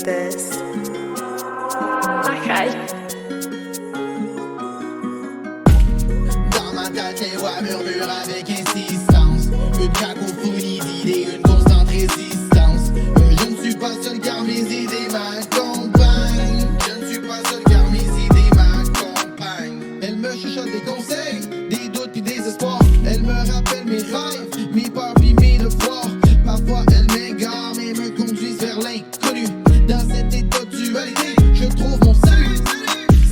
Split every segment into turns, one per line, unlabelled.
this.
Okay.
Dans ma tête, les voix murmurent avec insistance. Une cacophonie d'idées, une constante résistance. Je ne suis pas seul car mes idées m'accompagnent. Je ne suis pas seul car mes idées m'accompagnent. Elle me chuchote des conseils, des doutes puis des espoirs. Elle me rappelle mes rêves, mes peurs puis mes devoirs. Parfois elle m'égare mais me conduisent vers l'inconnu. Dans cet état de dualité, je trouve mon salut.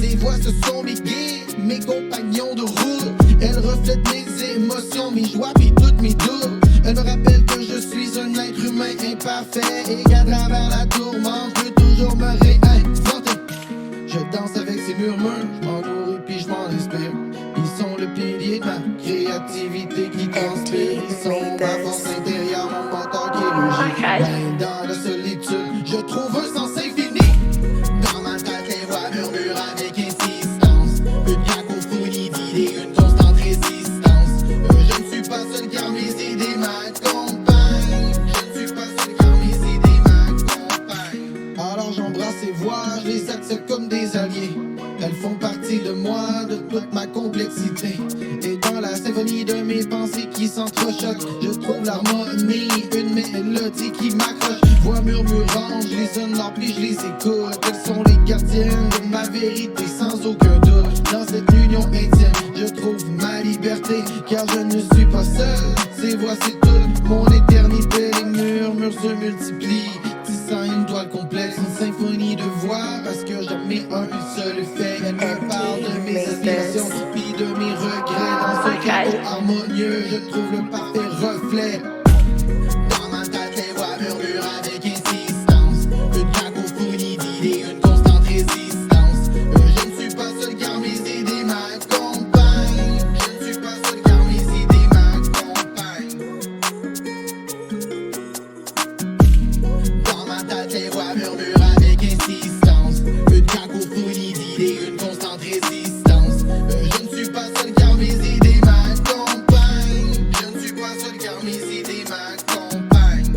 Ces voix ce sont mes guides, mes compagnons de route. Elles reflètent mes émotions, mes joies puis toutes mes doutes. Elles me rappellent que je suis un être humain imparfait et qu'à travers la tourmente, je peux toujours me réinventer. Je danse avec ces murmures, je m'en nourris puis je m'en inspire. Ils sont le pilier de ma créativité qui transpire. Ils sont ma force intérieure, mon moteur qui rugit.
Okay.
Ben, dans la solitude, je trouve un sens infini. Dans ma tête, les voix murmurent avec insistance. Une cacophonie d'idées, une constante résistance. Je ne suis pas seul car mes idées m'accompagnent. Je ne suis pas seul car mes idées m'accompagnent. Alors j'embrasse ces voix, je les accepte comme des alliés. Elles font partie de moi, de toute ma complexité. Et dans la symphonie de mes pensées qui s'entrechoquent, je trouve l'harmonie, une mélodie qui m'accroche. Voix murmurantes, je les honore puis je les écoute. Elles sont les gardiennes de ma vérité sans aucun doute. Dans cette union intime, je trouve ma liberté, car je ne suis pas seul. Ces voix c'est toute mon éternité. Les murmures se multiplient, tissant une toile complexe, une symphonie de voix, parce que jamais un seul effet. Elle me parle de mes aspirations, puis de mes regrets. Dans ce chaos harmonieux, je trouve le parfait reflet. Dans ma tête, les voix murmurent avec insistance. Une cacophonie d'idées, une constante résistance. Je ne suis pas seul car mes idées m'accompagnent. Je ne suis pas seul car mes idées m'accompagnent. Dans ma tête, les voix murmurent avec insistance. Une cacophonie d'idées, une constante résistance. Je ne suis pas seul car mes idées m'accompagnent. Je ne suis pas seul car mes idées m'accompagnent.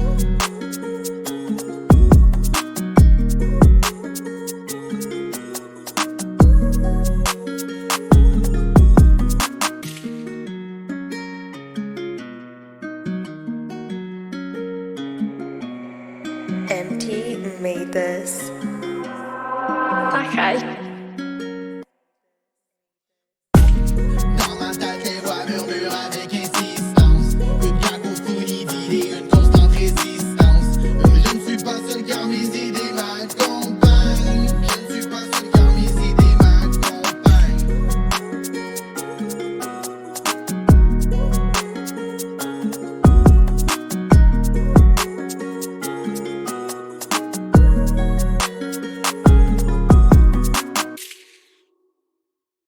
MT made this.
Okay.